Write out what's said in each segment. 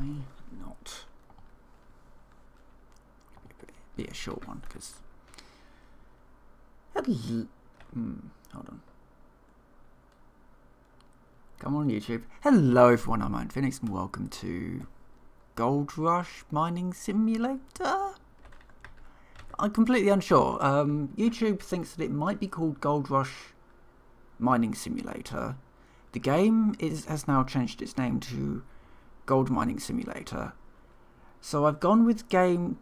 Why not? Be a short one because. Hold on. Come on, YouTube. Hello, everyone. I'm Iron Phoenix, and welcome to Gold Rush Mining Simulator. I'm completely unsure. YouTube thinks that it might be called Gold Rush Mining Simulator. The game has now changed its name to Gold Mining Simulator. So I've gone with the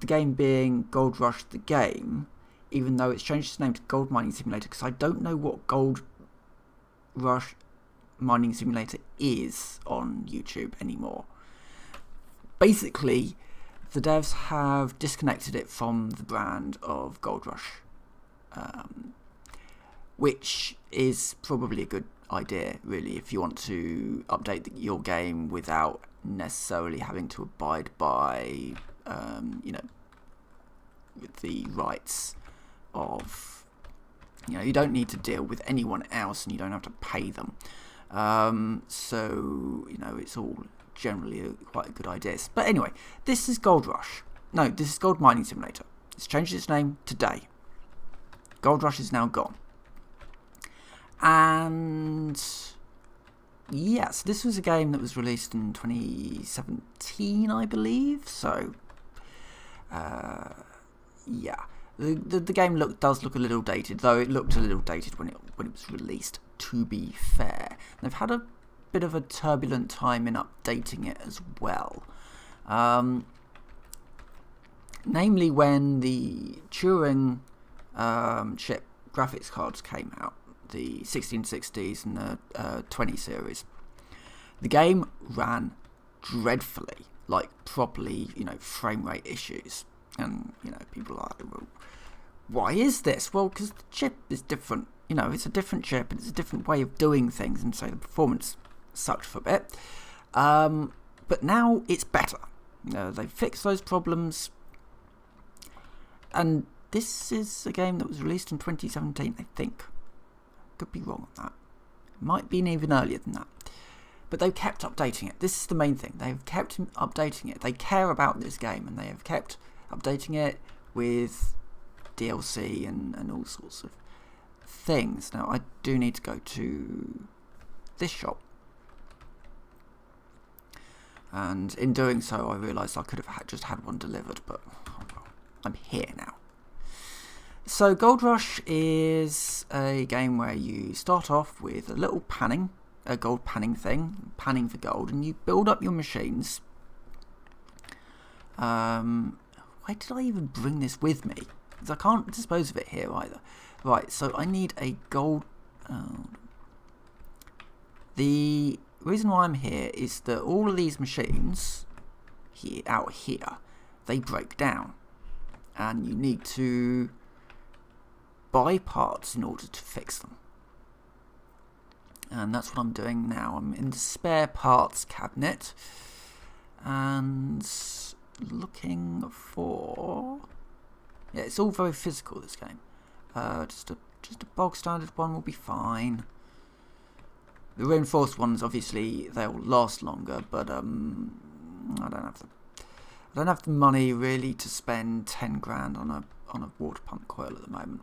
game being Gold Rush the game, even though it's changed its name to Gold Mining Simulator, because I don't know what Gold Rush Mining Simulator is on YouTube anymore. Basically, the devs have disconnected it from the brand of Gold Rush, which is probably a good idea, really, if you want to update your game without necessarily having to abide by, with the rights of, you don't need to deal with anyone else and you don't have to pay them. So, it's all generally quite a good idea. But anyway, this is Gold Rush. No, this is Gold Mining Simulator. It's changed its name today. Gold Rush is now gone. And yes, this was a game that was released in 2017, I believe. So, yeah, the game does look a little dated, though it looked a little dated when it was released. To be fair, they've had a bit of a turbulent time in updating it as well. Namely, when the Turing chip graphics cards came out, the 1660s and the 20 series, the game ran dreadfully, like properly, frame rate issues. And, people are like, well, why is this? Well, because the chip is different. It's a different chip and it's a different way of doing things, and so the performance sucked for a bit. But now it's better. They've fixed those problems. And this is a game that was released in 2017, I think. Could be wrong on that. Might have been even earlier than that. But they've kept updating it. This is the main thing. They've kept updating it. They care about this game, and they have kept updating it with DLC and all sorts of things. Now, I do need to go to this shop. And in doing so, I realised I could have just had one delivered, but I'm here now. So Gold Rush is a game where you start off with a gold panning thing, panning for gold, and you build up your machines. Why did I even bring this with me? Because I can't dispose of it here either. Right, so I need a gold... The reason why I'm here is that all of these machines out here, they break down. And you need to buy parts in order to fix them. And that's what I'm doing now. I'm in the spare parts cabinet and looking for... Yeah, it's all very physical, this game. Just a bog standard one will be fine. The reinforced ones, obviously, they'll last longer, but I don't have the money really to spend 10 grand on a water pump coil at the moment.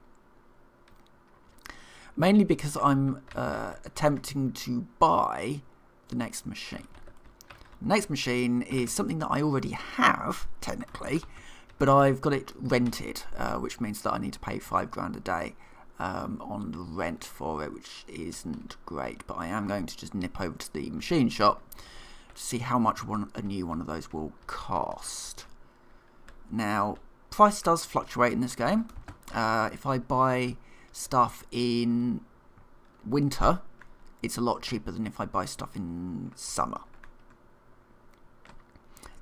Mainly because I'm attempting to buy the next machine. The next machine is something that I already have, technically, but I've got it rented, which means that I need to pay 5 grand a day on the rent for it, which isn't great. But I am going to just nip over to the machine shop to see how much a new one of those will cost. Now, price does fluctuate in this game. If I buy stuff in winter, it's a lot cheaper than if I buy stuff in summer.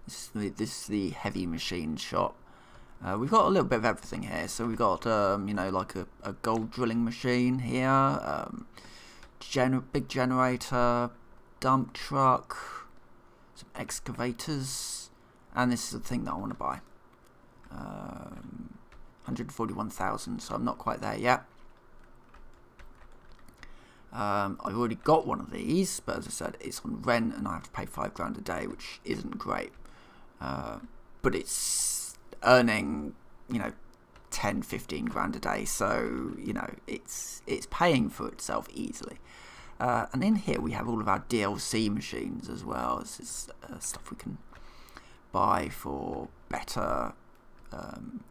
This is the heavy machine shop. We've got a little bit of everything here. So we've got, like a gold drilling machine here, big generator, dump truck, some excavators, and this is the thing that I want to buy. 141,000, so I'm not quite there yet. I've already got one of these, but as I said, it's on rent and I have to pay £5 a day, which isn't great. But it's earning, 10-15 grand a day, so it's paying for itself easily. And in here we have all of our DLC machines as well. This is stuff we can buy for better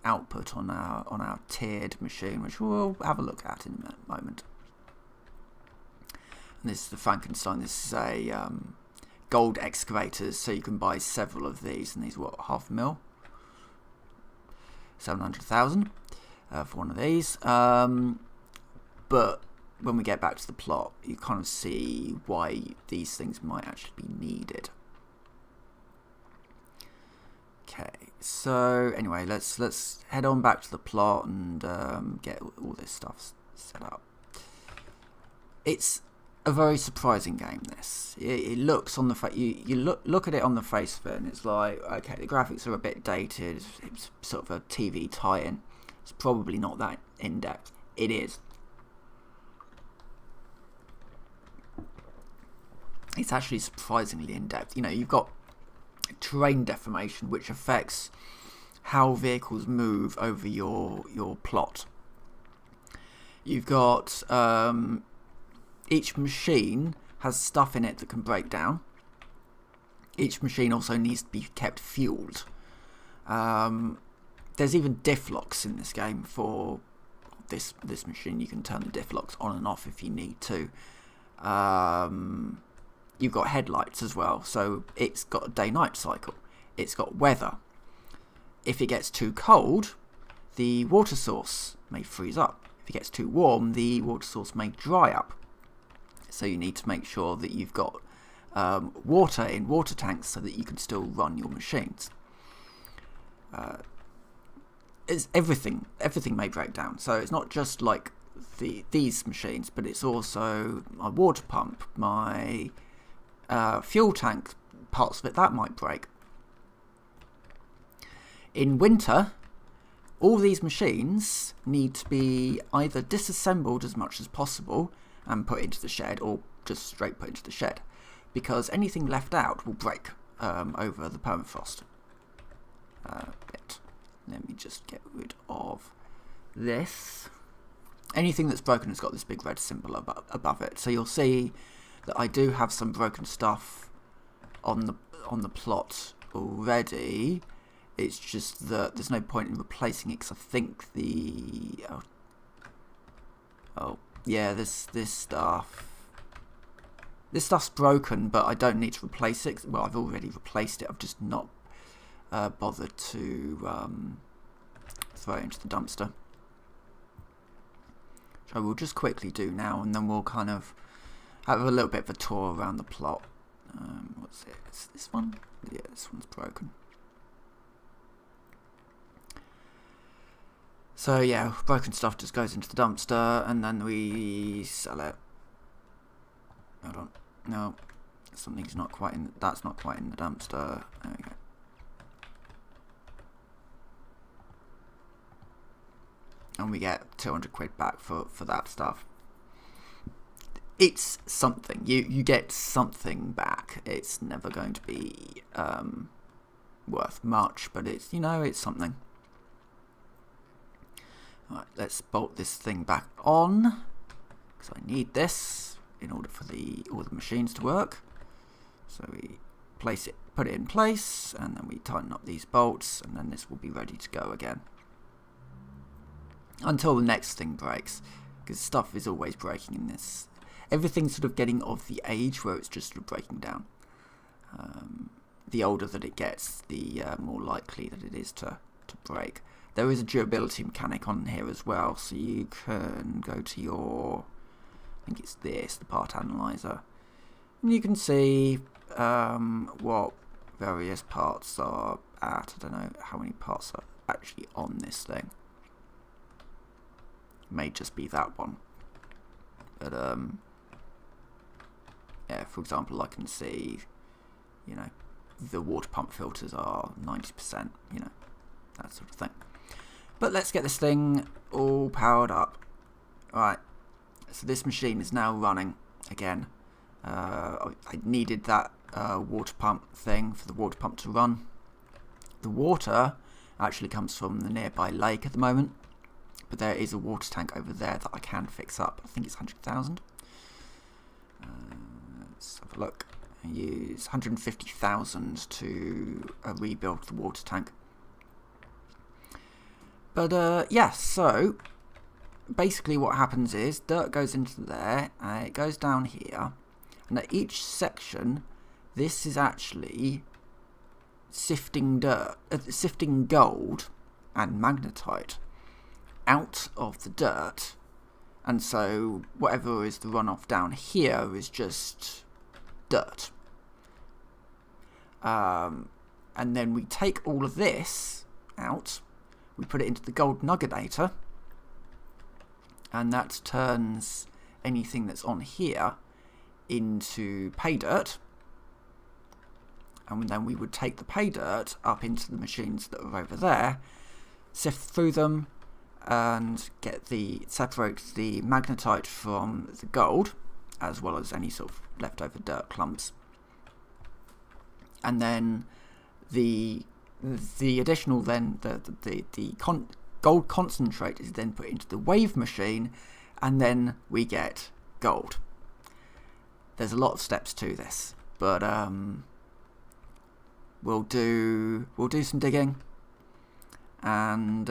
output on our tiered machine, which we'll have a look at in a moment. And this is the Frankenstein. This is a gold excavators, so you can buy several of these, and these what, £500,000, 700,000 for one of these. But when we get back to the plot, you kind of see why these things might actually be needed. Okay, so anyway, let's head on back to the plot and get all this stuff set up. It's a very surprising game. This it looks on the you look at it on the face of it, and it's like, okay, the graphics are a bit dated. It's sort of a TV tie-in. It's probably not that in depth. It is. It's actually surprisingly in depth. You've got terrain deformation, which affects how vehicles move over your plot. You've got each machine has stuff in it that can break down. Each machine also needs to be kept fueled. There's even diff locks in this game for this machine. You can turn the diff locks on and off if you need to. You've got headlights as well, so it's got a day-night cycle. It's got weather. If it gets too cold, the water source may freeze up. If it gets too warm, the water source may dry up. So you need to make sure that you've got water in water tanks so that you can still run your machines. It's everything may break down. So it's not just like these machines, but it's also my water pump, my fuel tank, parts of it that might break. In winter, all these machines need to be either disassembled as much as possible and put into the shed, or just straight put into the shed, because anything left out will break over the permafrost bit. Let me just get rid of this. Anything that's broken has got this big red symbol above it, so you'll see that I do have some broken stuff on the plot already. It's just that there's no point in replacing it, because I think this stuff's broken, but I don't need to replace it. Well, I've already replaced it. I've just not bothered to throw it into the dumpster, which I will just quickly do now, and then we'll kind of have a little bit of a tour around the plot. What's it? It's this one? Yeah, this one's broken. So yeah, broken stuff just goes into the dumpster, and then we sell it. Hold on. No, something's not quite in. That's not quite in the dumpster. There we go. And we get 200 quid back for that stuff. It's something. You get something back. It's never going to be worth much, but it's it's something. Right, let's bolt this thing back on, because I need this in order for all the machines to work. So we put it in place, and then we tighten up these bolts, and then this will be ready to go again until the next thing breaks, because stuff is always breaking in this. Everything's sort of getting of the age where it's just sort of breaking down. The older that it gets, the more likely that it is to break. There is a durability mechanic on here as well, so you can go to your, I think it's this, the part analyzer, and you can see what various parts are at. I don't know how many parts are actually on this thing. It may just be that one, but yeah, for example, I can see, the water pump filters are 90%, that sort of thing. But let's get this thing all powered up. Right, So this machine is now running again. I needed that water pump thing for the water pump to run. The water actually comes from the nearby lake at the moment, but there is a water tank over there that I can fix up. I think it's 100,000. Let's have a look. I use 150,000 to rebuild the water tank. But yeah, so basically what happens is dirt goes into there, it goes down here, and at each section this is actually sifting gold and magnetite out of the dirt, and so whatever is the runoff down here is just dirt. And then we take all of this out, we put it into the gold nuggetator, and that turns anything that's on here into pay dirt. And then we would take the pay dirt up into the machines that are over there, sift through them, and separate the magnetite from the gold, as well as any sort of leftover dirt clumps. And then the additional gold concentrate is then put into the wave machine, and then we get gold. There's a lot of steps to this, but we'll do some digging, and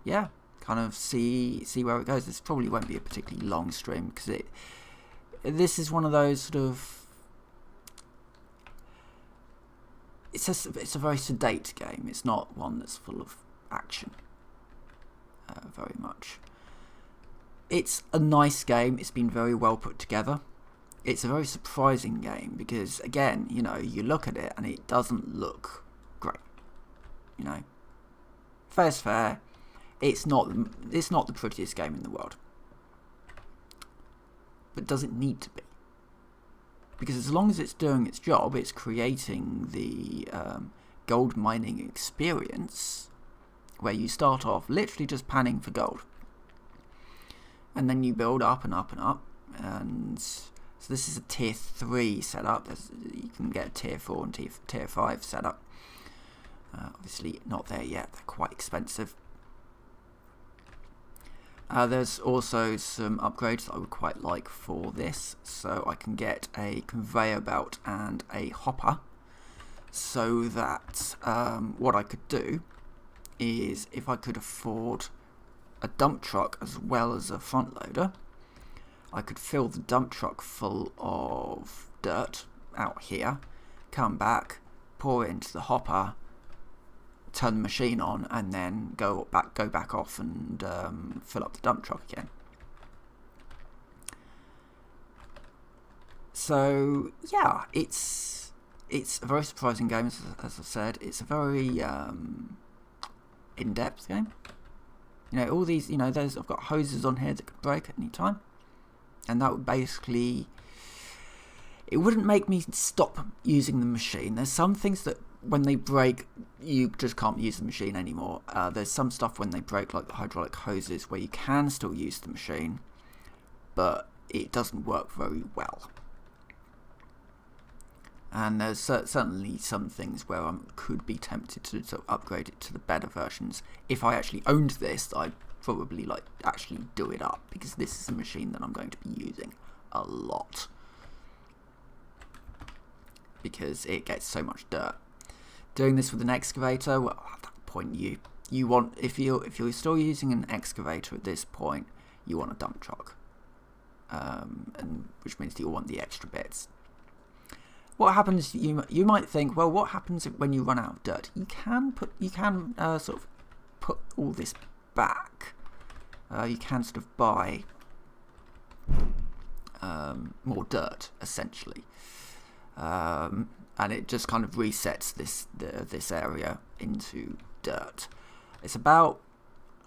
yeah, kind of see where it goes. This probably won't be a particularly long stream because this is one of those sort of, it's a very sedate game. It's not one that's full of action very much. It's a nice game. It's been very well put together. It's a very surprising game because, again, you know, you look at it and it doesn't look great. You know, fair's fair. It's not the prettiest game in the world, but does it need to be? Because as long as it's doing its job, it's creating the gold mining experience where you start off literally just panning for gold, and then you build up and up and up, and so this is a tier 3 setup. You can get a tier 4 and tier 5 setup. Obviously not there yet, they're quite expensive. There's also some upgrades that I would quite like for this, so I can get a conveyor belt and a hopper, so that what I could do is, if I could afford a dump truck as well as a front loader, I could fill the dump truck full of dirt out here, come back, pour it into the hopper, turn the machine on, and then go back off and fill up the dump truck again. So yeah, it's a very surprising game, as I said. It's a very in-depth game. You know, all these, you know, I've got hoses on here that could break at any time, and that would basically, it wouldn't make me stop using the machine. There's some things that when they break, you just can't use the machine anymore. There's some stuff when they break, like the hydraulic hoses, where you can still use the machine, but it doesn't work very well. And there's certainly some things where I could be tempted to upgrade it to the better versions. If I actually owned this, I'd probably actually do it up, because this is a machine that I'm going to be using a lot, because it gets so much dirt. Doing this with an excavator, well, at that point you want, if you're still using an excavator at this point, you want a dump truck, and which means you want the extra bits. What happens? You might think, well, what happens when you run out of dirt? You can sort of put all this back. You can sort of buy more dirt, essentially, and it just kind of resets this area into dirt. It's about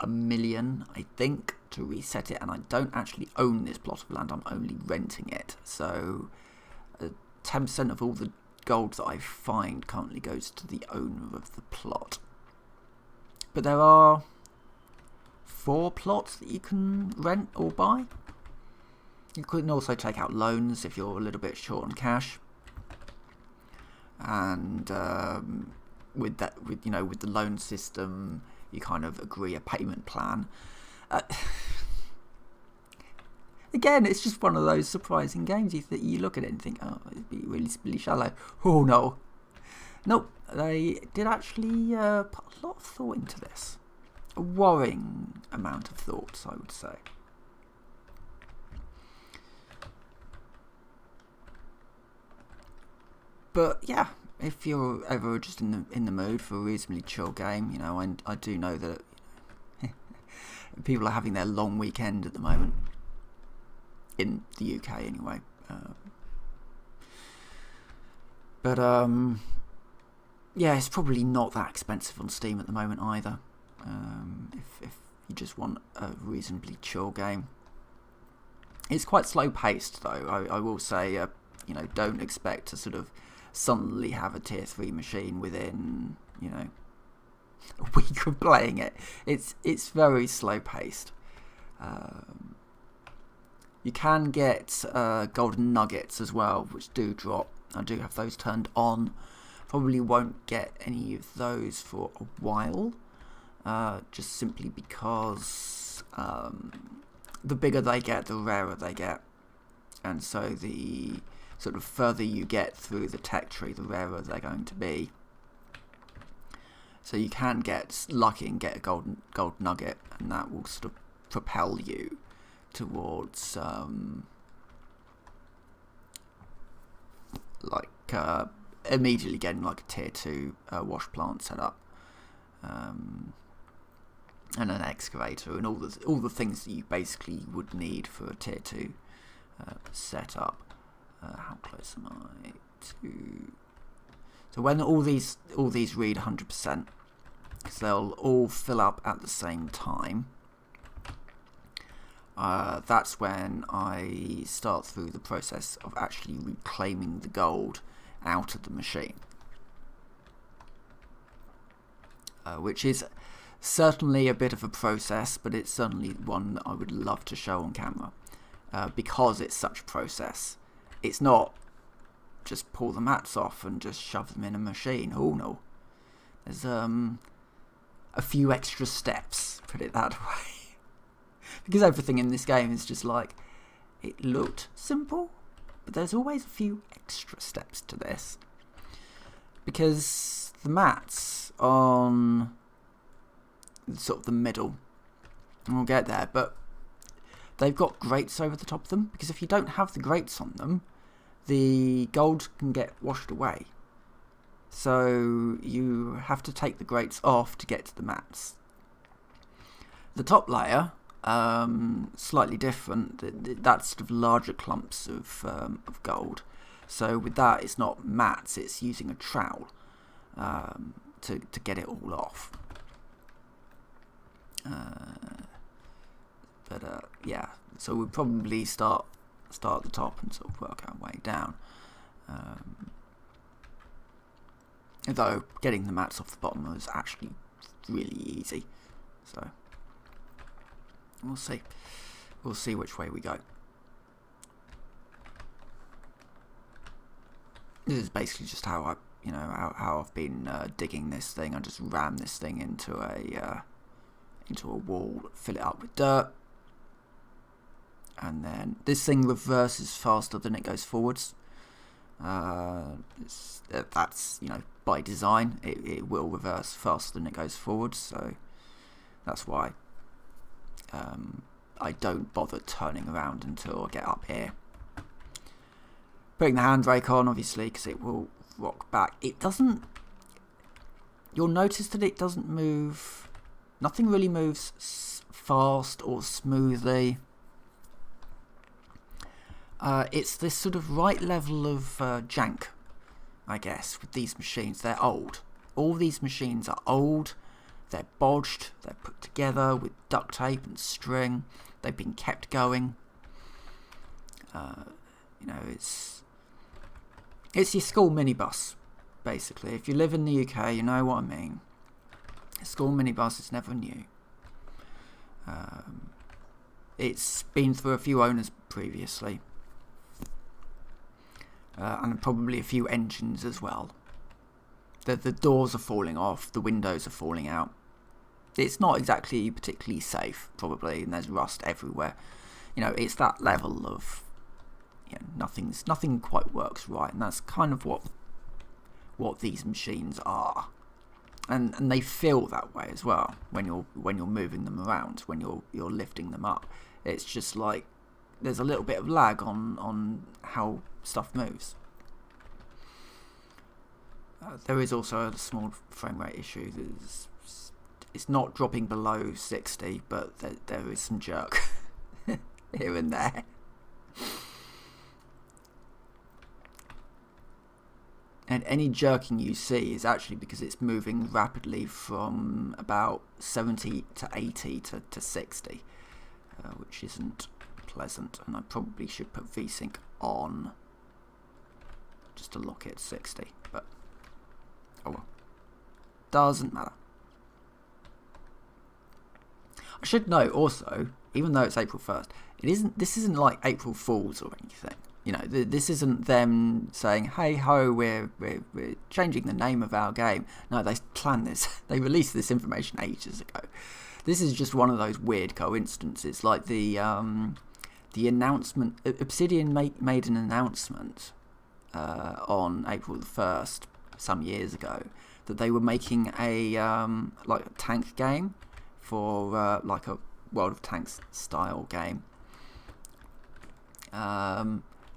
$1 million, I think, to reset it, and I don't actually own this plot of land. I'm only renting it, so 10% of all the gold that I find currently goes to the owner of the plot. But there are 4 plots that you can rent or buy. You can also take out loans if you're a little bit short on cash, and with the loan system, you kind of agree a payment plan. Again, it's just one of those surprising games. You look at it and think, oh, it'd be really shallow. Oh no, nope. They did actually put a lot of thought into this. A worrying amount of thought, I would say. But yeah, if you're ever just in the mood for a reasonably chill game, you know, and I do know that people are having their long weekend at the moment in the UK anyway. But yeah, it's probably not that expensive on Steam at the moment either. If you just want a reasonably chill game, it's quite slow paced though. I will say, you know, don't expect to sort of suddenly have a tier 3 machine within, you know, a week of playing it. It's very slow paced. You can get golden nuggets as well, which do drop. I do have those turned on. Probably won't get any of those for a while, just simply because the bigger they get, the rarer they get, and so the sort of further you get through the tech tree, the rarer they're going to be. So you can get lucky and get a gold nugget, and that will sort of propel you towards immediately getting like a tier 2 wash plant set up, and an excavator, and all the things that you basically would need for a tier 2 setup. How close am I to? So when all these read 100%, because they'll all fill up at the same time, that's when I start through the process of actually reclaiming the gold out of the machine, which is certainly a bit of a process, but it's certainly one that I would love to show on camera, because it's such a process. It's not just pull the mats off and just shove them in a machine. Oh no, there's a few extra steps, put it that way. Because everything in this game is just like, it looked simple, but there's always a few extra steps to this. Because the mats on sort of the middle, and we'll get there, but they've got grates over the top of them, because if you don't have the grates on them, the gold can get washed away. So you have to take the grates off to get to the mats. The top layer, slightly different. That's sort of larger clumps of gold. So with that, it's not mats, it's using a trowel to get it all off. Yeah, so we'll probably start at the top and sort of work our way down. Although getting the mats off the bottom was actually really easy. So we'll see. We'll see which way we go. This is basically just how how I've been digging this thing. I just ram this thing into a wall, fill it up with dirt, and then this thing reverses faster than it goes forwards. That's by design. It will reverse faster than it goes forwards, so that's why I don't bother turning around until I get up here. Putting the handbrake on, obviously, because it will rock back. It doesn't. You'll notice that it doesn't move. Nothing really moves fast or smoothly. It's this sort of right level of jank, I guess, with these machines. They're old. All these machines are old. They're bodged. They're put together with duct tape and string. They've been kept going. It's your school minibus, basically. If you live in the UK, you know what I mean. A school minibus is never new. it's been through a few owners previously, and probably a few engines as well. The doors are falling off, the windows are falling out. It's not exactly particularly safe, probably, and there's rust everywhere. It's that level of, nothing quite works right, and that's kind of what these machines are. And they feel that way as well when you're moving them around, when you're lifting them up. It's just like there's a little bit of lag on how stuff moves. There is also a small frame rate issue. It's not dropping below 60, but there is some jerk here and there. And any jerking you see is actually because it's moving rapidly from about 70 to 80 to 60, which isn't pleasant. And I probably should put VSync on just to lock it at 60, but oh well. Doesn't matter. I should note also, even though it's April 1st, this isn't like April Fools or anything. This isn't them saying, hey ho, we're changing the name of our game. No, they planned this. They released this information ages ago. This is just one of those weird coincidences. Like the announcement, Obsidian made an announcement on April the 1st some years ago that they were making a tank game for like a World of Tanks style game.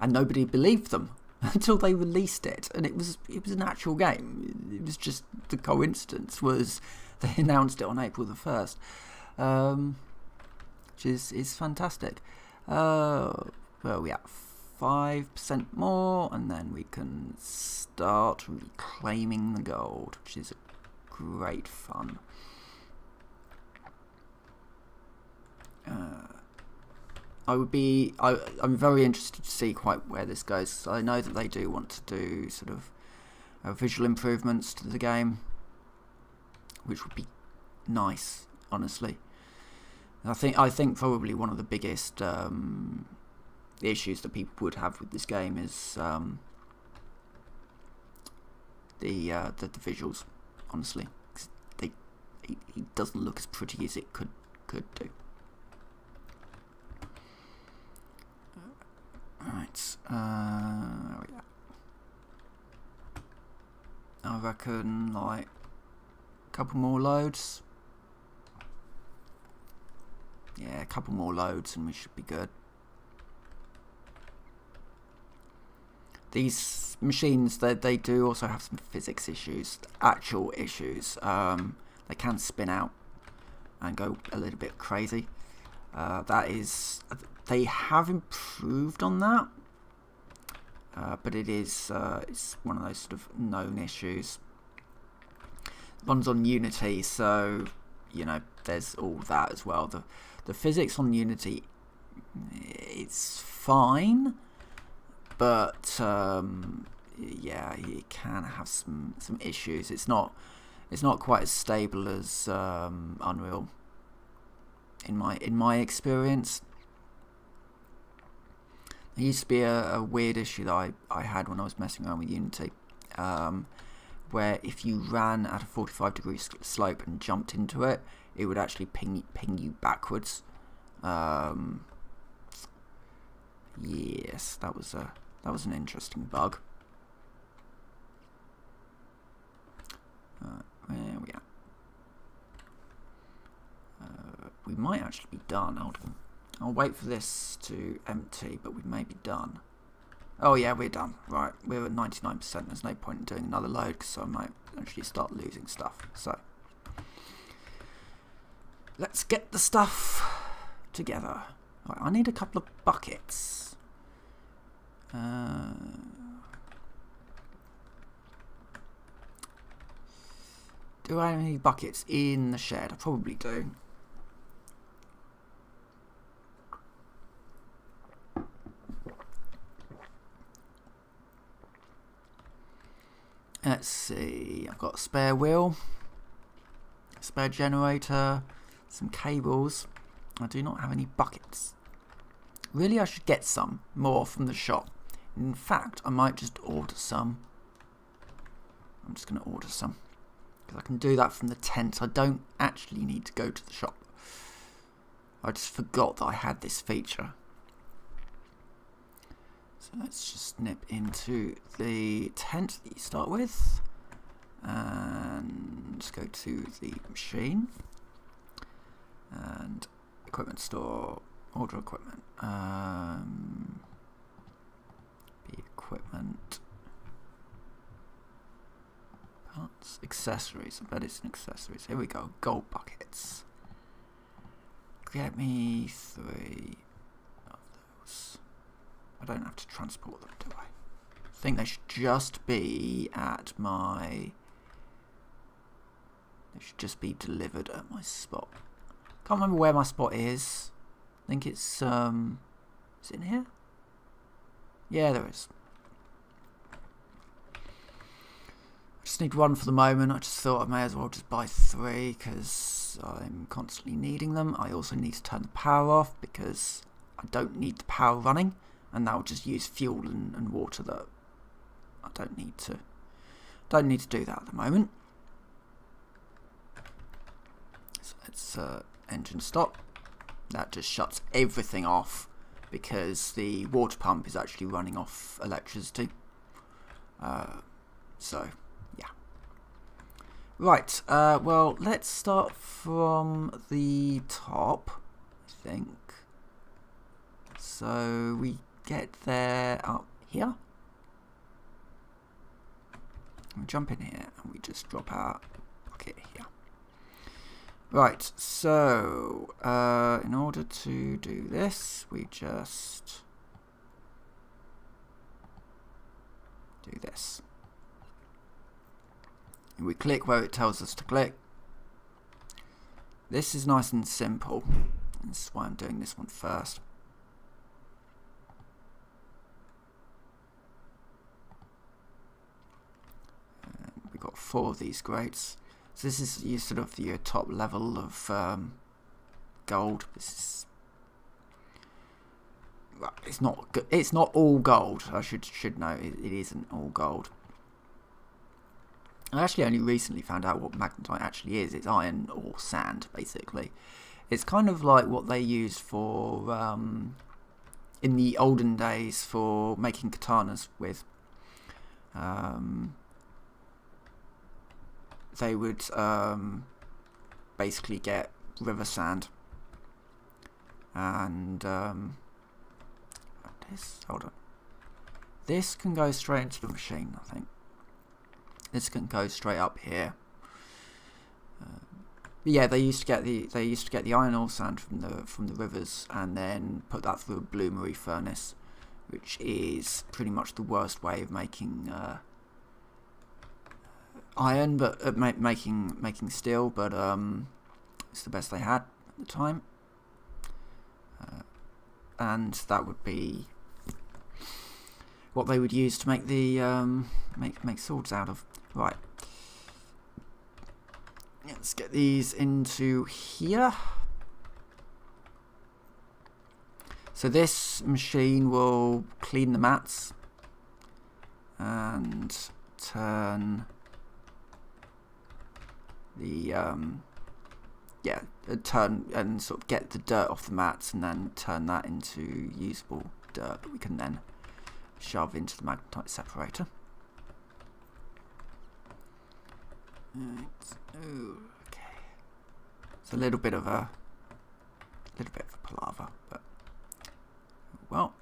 And nobody believed them until they released it, and it was an actual game. It was just the coincidence was they announced it on April the 1st, which is fantastic. Where are we at? 5% more, and then we can start reclaiming the gold, which is great fun. I'm very interested to see quite where this goes. I know that they do want to do sort of visual improvements to the game, which would be nice, honestly. I think probably one of the biggest issues that people would have with this game is the visuals, honestly. It doesn't look as pretty as it could do. Right, I reckon like a couple more loads. Yeah, a couple more loads and we should be good. These machines, they do also have some physics issues, actual issues. They can spin out and go a little bit crazy. They have improved on that, but it's one of those sort of known issues. One's on Unity, so there's all that as well. The physics on Unity, it's fine, but yeah, it can have some issues. It's not quite as stable as Unreal in my experience. There used to be a weird issue that I had when I was messing around with Unity, where if you ran at a 45-degree slope and jumped into it, it would actually ping you backwards. Yes, that was an interesting bug. Where we are. We might actually be done. Hold on. I'll wait for this to empty, but we may be done. Oh yeah, we're done. Right, we're at 99%. There's no point in doing another load because I might actually start losing stuff. So let's get the stuff together. Right, I need a couple of buckets. Do I have any buckets in the shed? I probably do. Let's see, I've got a spare wheel, a spare generator, some cables. I do not have any buckets. Really, I should get some more from the shop. In fact, I might just order some. I'm just going to order some. Because I can do that from the tent. I don't actually need to go to the shop. I just forgot that I had this feature. So let's just nip into the tent that you start with. And go to the machine. And equipment store. Order equipment. The equipment. Parts. Accessories. I bet it's an accessories. Here we go. Gold buckets. Get me 3 of those. I don't have to transport them, do I? I think they should just be at my... They should just be delivered at my spot. Can't remember where my spot is. I think it's... is it in here? Yeah, there is. I just need 1 for the moment. I just thought I may as well just buy 3 because I'm constantly needing them. I also need to turn the power off because I don't need the power running, and that will just use fuel and water that I don't need to do that at the moment. So let's engine stop. That just shuts everything off because the water pump is actually running off electricity. So yeah. Right, well, let's start from the top, I think. So we get there up here. We jump in here and we just drop our bucket here. Right, so in order to do this, we just do this. We click where it tells us to click. This is nice and simple. This is why I'm doing this one first. And we've got 4 of these grates. So this is your sort of your top level of gold. This is, well, it's not all gold. I should know it isn't all gold. I actually only recently found out what magnetite actually is. It's iron or sand, basically. It's kind of like what they used for in the olden days for making katanas with. They would basically get river sand and hold on. This can go straight into the machine, I think. This can go straight up here. Yeah, they used to get the iron ore sand from the rivers and then put that through a bloomery furnace, which is pretty much the worst way of making iron, but making steel. But it's the best they had at the time, and that would be what they would use to make the make swords out of. Right. Let's get these into here. So this machine will clean the mats and turn the turn and sort of get the dirt off the mats and then turn that into usable dirt that we can then shove into the magnetite separator. Right. Okay. It's a little bit of a palaver, but well.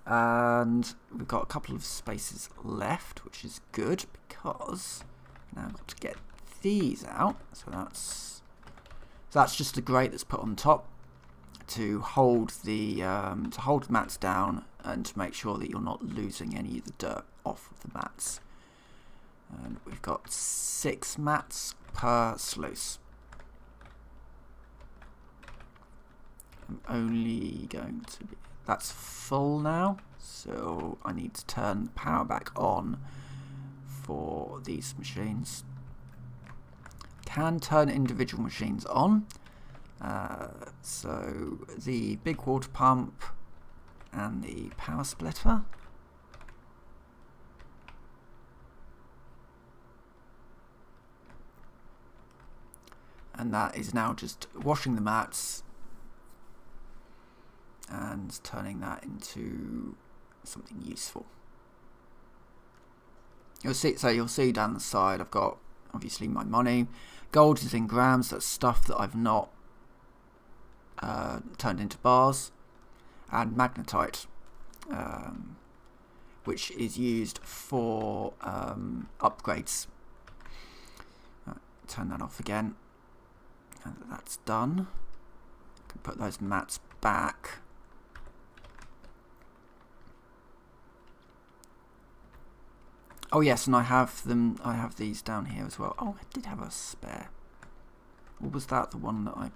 And we've got a couple of spaces left, which is good because now I've got to get these out. So that's just a grate that's put on top to hold the mats down and to make sure that you're not losing any of the dirt off of the mats. And we've got 6 mats per sluice. I'm only going to be... That's full now, so I need to turn the power back on for these machines. Can turn individual machines on. So the big water pump and the power splitter. And that is now just washing the mats and turning that into something useful. You'll see down the side I've got obviously my money. Gold is in grams, that's stuff that I've not turned into bars. And magnetite, which is used for upgrades. Right, turn that off again. And that's done. I can put those mats back. Oh yes, and I have them. I have these down here as well. Oh, I did have a spare. Or was that the one that I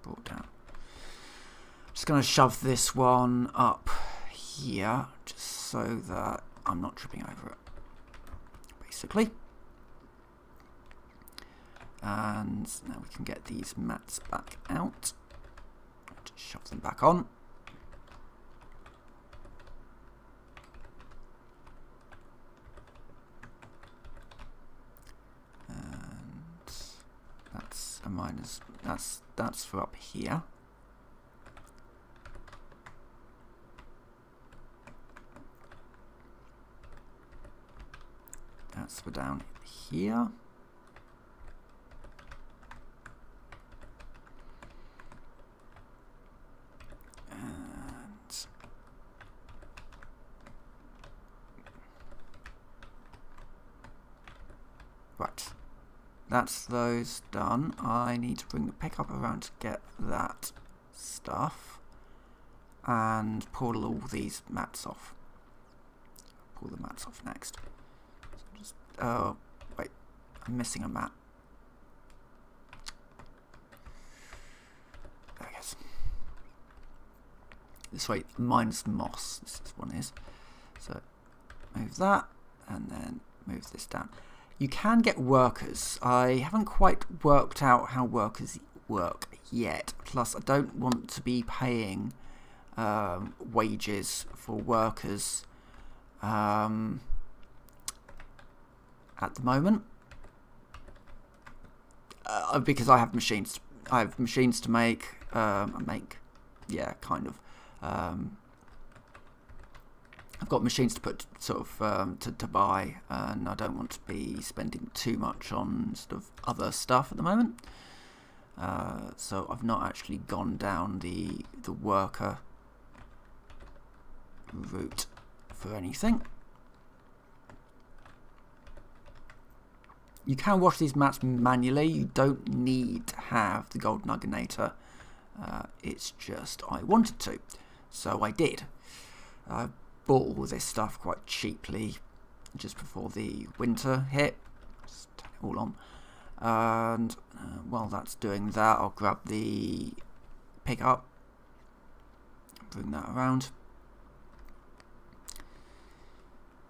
brought down? Just going to shove this one up here, just so that I'm not tripping over it, basically. And now we can get these mats back out. Just shove them back on. And that's a minus. That's for up here. That's for down here. And right, that's those done. I need to bring the pickup around to get that stuff and pull all these mats off. Pull the mats off next. Oh, wait, I'm missing a mat. There it goes. This way, minus moss, this one is. So, move that, and then move this down. You can get workers. I haven't quite worked out how workers work yet. Plus, I don't want to be paying wages for workers. At the moment, because I have machines. I have machines to make. Yeah, kind of. I've got machines to put sort of to buy, and I don't want to be spending too much on sort of other stuff at the moment. So I've not actually gone down the worker route for anything. You can wash these mats manually. You don't need to have the gold nugginator. It's just I wanted to, so I did. I bought all this stuff quite cheaply just before the winter hit. Just turn it all on. And while that's doing that, I'll grab the pickup, bring that around,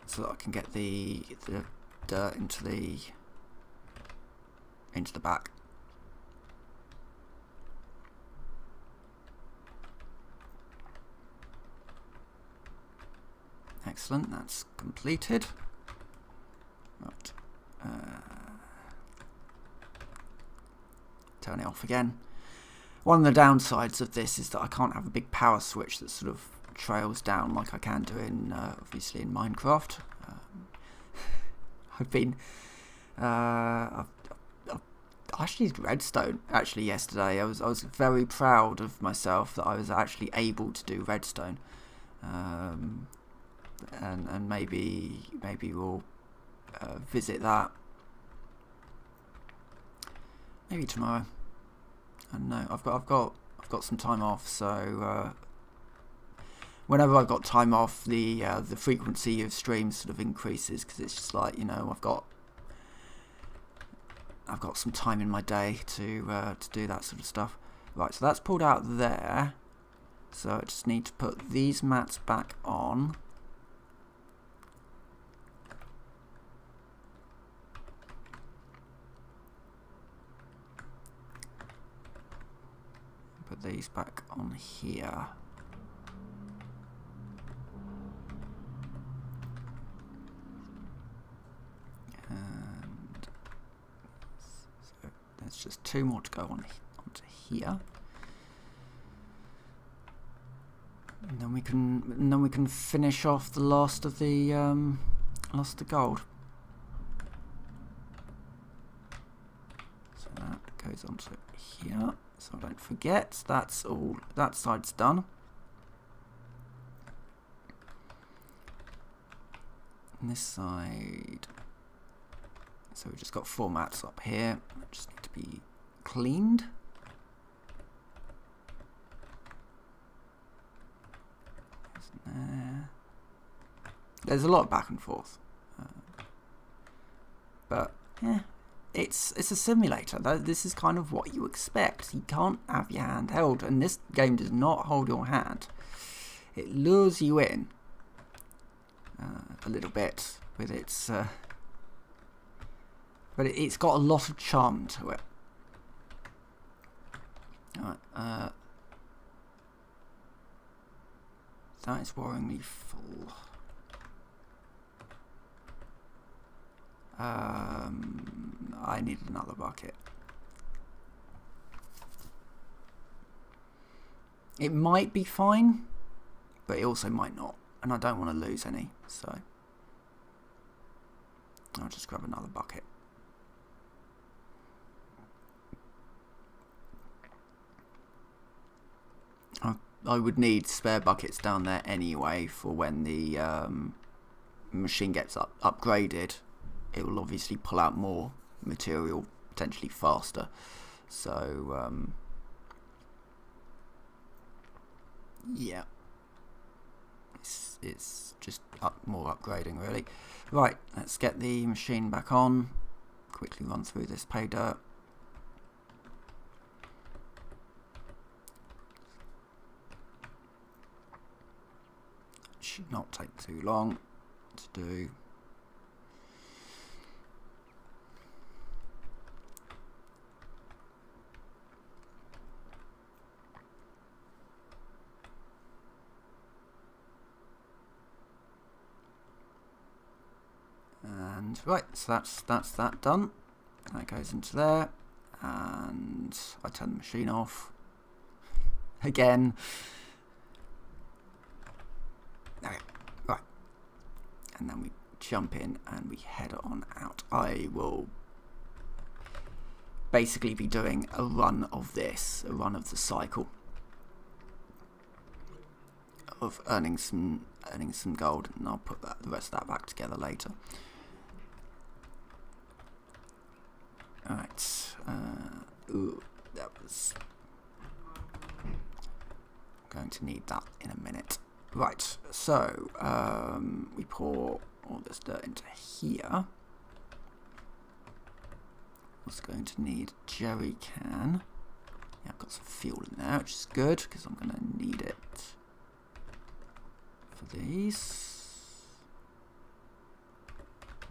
so that I can get the dirt into the back. Excellent, that's completed. Right. Turn it off again. One of the downsides of this is that I can't have a big power switch that sort of trails down like I can do in obviously in Minecraft. I actually did redstone actually yesterday. I was very proud of myself that I was actually able to do redstone, and maybe we'll visit that maybe tomorrow. I don't know. I've got some time off, so whenever I've got time off, the frequency of streams sort of increases, because it's just like, you know, I've got some time in my day to do that sort of stuff. Right, so that's pulled out there. So I just need to put these mats back on. put these back on here. And so there's just 2 more to go on onto here. And then we can finish off the last of the gold. So that goes onto here. So I don't forget. That's all. That side's done. And this side. So we've just got 4 mats up here. Just need to be cleaned. There's a lot of back and forth, but yeah, it's a simulator. This is kind of what you expect. You can't have your hand held, and this game does not hold your hand. It lures you in a little bit with its, but it's got a lot of charm to it. All right, that is worryingly full. I need another bucket. It might be fine, but it also might not, and I don't want to lose any, so I'll just grab another bucket. I would need spare buckets down there anyway for when the machine gets upgraded. It will obviously pull out more material potentially faster. So yeah, it's just more upgrading really. Right, let's get the machine back on. Quickly run through this pay dirt. Should not take too long to do. And right, so that's that done. That goes into there, and I turn the machine off again. Okay, right, and then we jump in and we head on out. I will basically be doing a run of this, a run of the cycle of earning some gold, and I'll put the rest of that back together later. Alright, ooh, that was going to need that in a minute. Right, so we pour all this dirt into here. Was going to need jerry can. Yeah, I've got some fuel in there, which is good because I'm going to need it for these.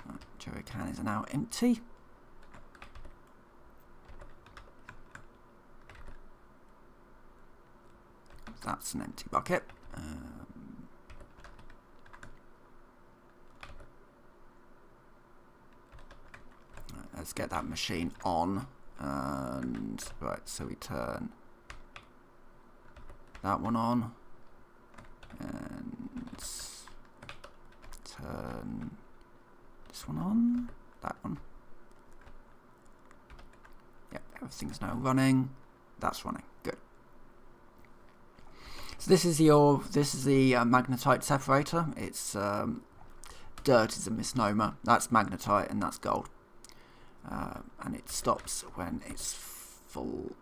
Right, jerry can is now empty. That's an empty bucket. Right, let's get that machine on. And right, so we turn that one on, and turn this one on. That one. Yep, everything's now running. That's running. Good. So this is the magnetite separator. It's dirt is a misnomer. That's magnetite and that's gold. And it stops when it's full.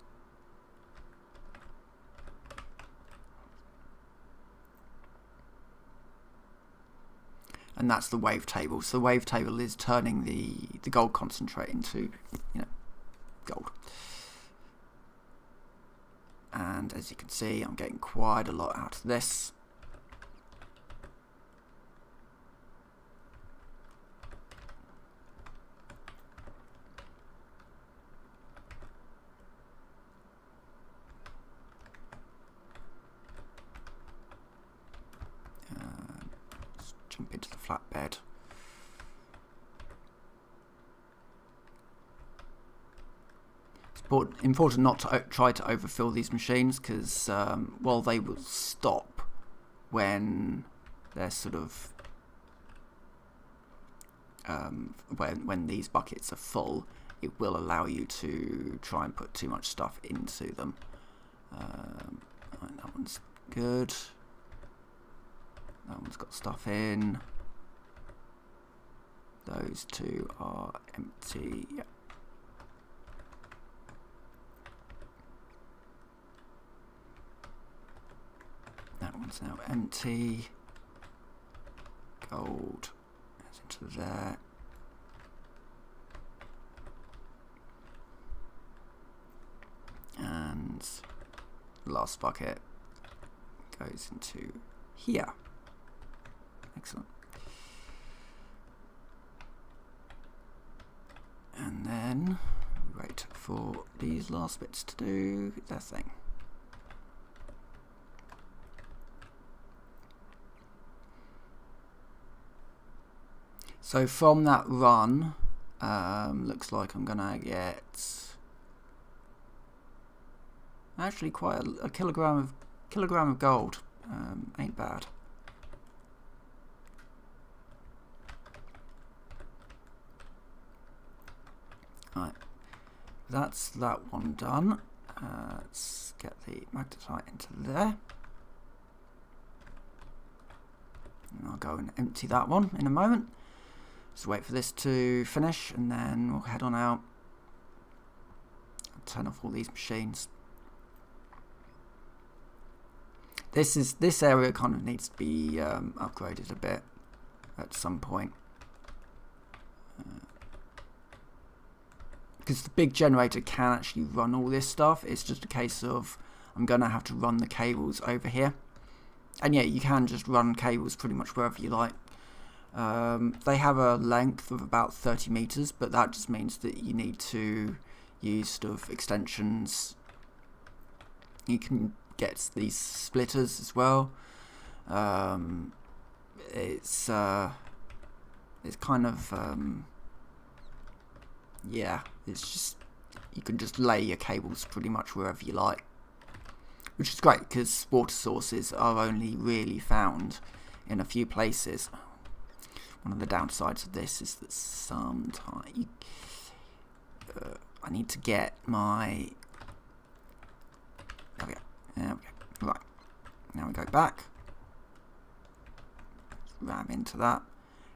And that's the wave table. So the wave table is turning the gold concentrate into, gold. And as you can see, I'm getting quite a lot out of this. important not to try to overfill these machines, because while they will stop when they're sort of when these buckets are full, it will allow you to try and put too much stuff into them. Right, that one's good. That one's got stuff in. Those two are empty. Yep. That one's now empty. Gold goes into there. And the last bucket goes into here. Excellent. And then we wait for these last bits to do their thing. So from that run, looks like I'm gonna get actually quite a kilogram of gold. Ain't bad. Right, that's that one done. Let's get the magnetite into there. And I'll go and empty that one in a moment. Just wait for this to finish and then we'll head on out. I'll turn off all these machines. This area kind of needs to be upgraded a bit at some point. Because the big generator can actually run all this stuff. It's just a case of I'm going to have to run the cables over here. And yeah, you can just run cables pretty much wherever you like. They have a length of about 30 meters, but that just means that you need to use sort of extensions. You can get these splitters as well. It's kind of yeah, it's just you can just lay your cables pretty much wherever you like, which is great because water sources are only really found in a few places. One of the downsides of this is that sometimes I need to get my there we go. Right, now we go back, ram into that.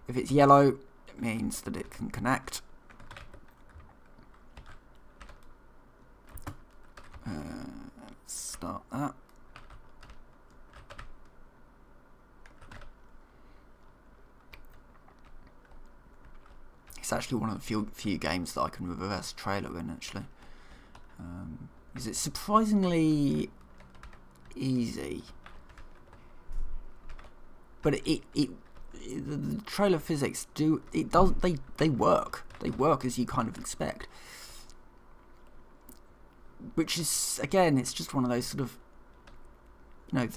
If it's yellow, it means that it can connect. Let's start that. It's actually one of the few games that I can reverse trailer in, actually. Is it surprisingly easy? But the trailer physics they work. They work as you kind of expect. Which is, again, it's just one of those sort of, you know,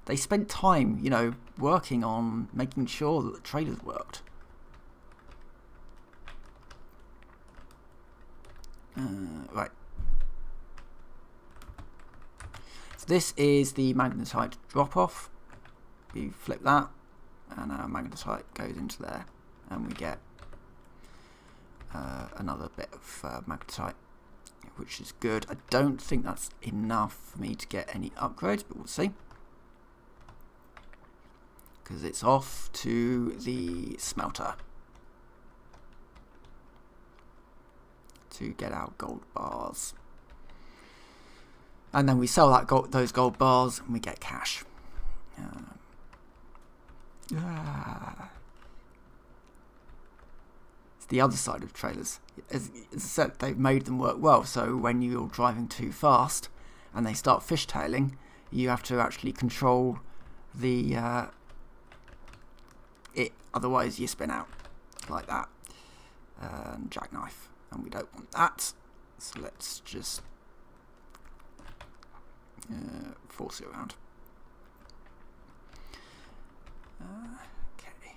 they spent time, you know, working on making sure that the trailers worked. Right. So this is the magnetite drop-off. We flip that, and our magnetite goes into there, and we get another bit of magnetite, which is good. I don't think that's enough for me to get any upgrades, but we'll see. Because it's off to the smelter to get our gold bars. And then we sell those gold bars and we get cash. It's the other side of trailers. As I said, they've made them work well, so when you're driving too fast and they start fishtailing, you have to actually control the otherwise you spin out like that. Jackknife, and we don't want that, so let's just force it around. Okay.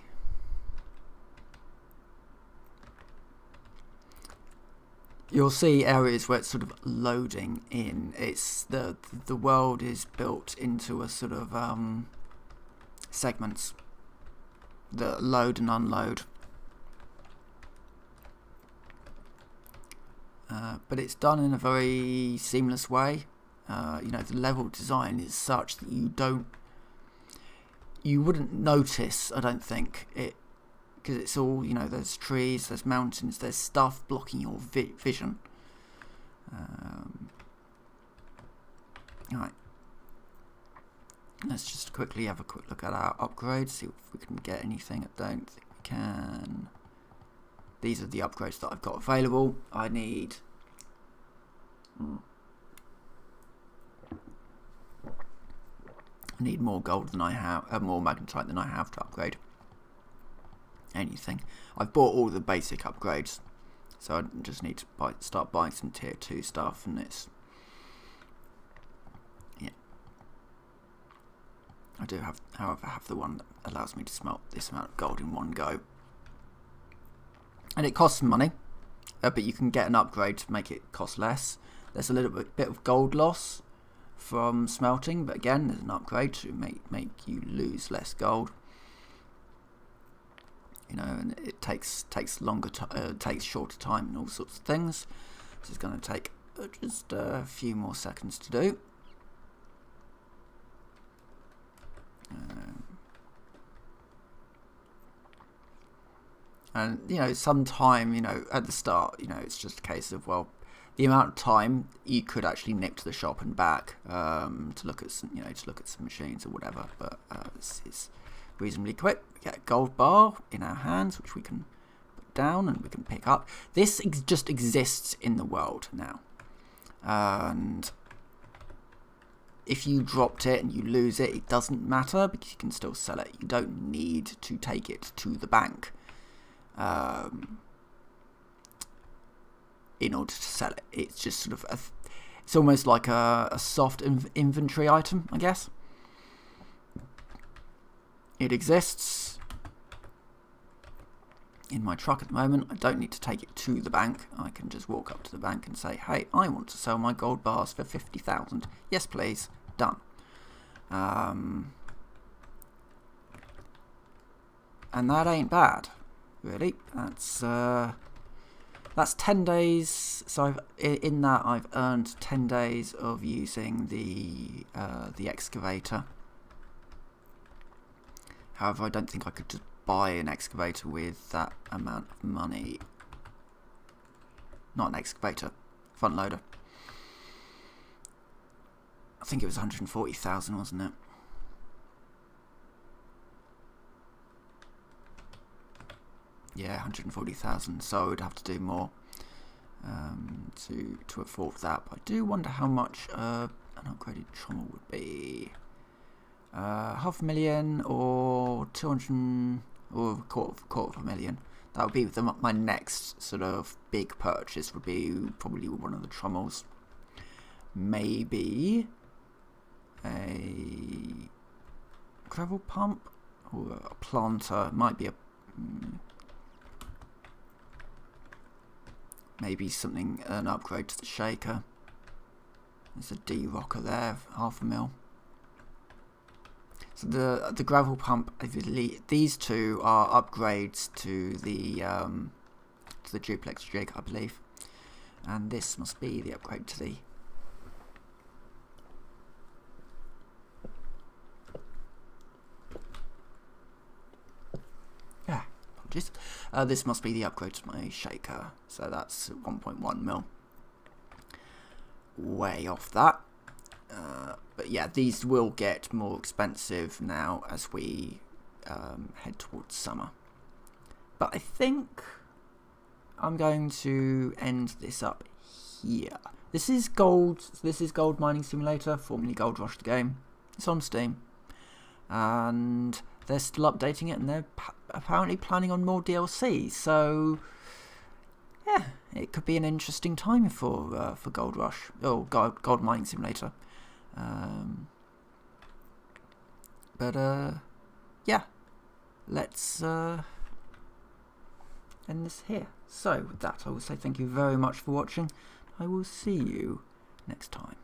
you'll see areas where it's sort of loading in. It's the world is built into a sort of segments that load and unload. But it's done in a very seamless way. The level design is such that you wouldn't notice, I don't think, it, because it's all, there's trees, there's mountains, there's stuff blocking your vision. Right. Let's just quickly have a quick look at our upgrades, see if we can get anything. I don't think we can. These are the upgrades that I've got available. I need more gold than I have, more magnetite than I have to upgrade anything. I've bought all the basic upgrades, so I just need to start buying some tier 2 stuff, and it's, yeah. I do have, however, have the one that allows me to smelt this amount of gold in one go. And it costs some money, but you can get an upgrade to make it cost less. There's a little bit of gold loss from smelting, but again, there's an upgrade to make you lose less gold. And it takes longer, takes shorter time, and all sorts of things. This is going to take just a few more seconds to do. And sometime at the start, it's just a case of, well, the amount of time you could actually nip to the shop and back to look at some, machines or whatever. But this is reasonably quick. We get a gold bar in our hands, which we can put down and we can pick up. This just exists in the world now, and if you dropped it and you lose it, it doesn't matter because you can still sell it. You don't need to take it to the bank in order to sell it. It's just sort of it's almost like a soft inventory item, I guess. It exists in my truck at the moment. I don't need to take it to the bank. I can just walk up to the bank and say, hey, I want to sell my gold bars for 50,000. Yes, please. Done. And that ain't bad, really. That's 10 days. So in that I've earned 10 days of using the excavator. However, I don't think I could just buy an excavator with that amount of money. Not an excavator, front loader. I think it was 140,000, wasn't it? Yeah, 140,000. So I would have to do more to afford that. But I do wonder how much an upgraded trommel would be. 500,000 or 200 or a quarter of a million. That would be my next sort of big purchase. Would be probably one of the trommels. Maybe a gravel pump or a planter. It might be a maybe something, an upgrade to the shaker. There's a D-rocker there, 500,000. So the gravel pump, these two are upgrades to the duplex jig, I believe, and this must be the upgrade to the. Yeah, apologies. This must be the upgrade to my shaker. So that's 1.1 mil. Way off that. But yeah, these will get more expensive now as we head towards summer. But I think I'm going to end this up here. This is Gold Mining Simulator, formerly Gold Rush the game. It's on Steam, and they're still updating it, and they're apparently planning on more DLC. So yeah, it could be an interesting time for Gold Rush or Gold Mining Simulator. But yeah, let's end this here. So with that, I will say thank you very much for watching. I will see you next time.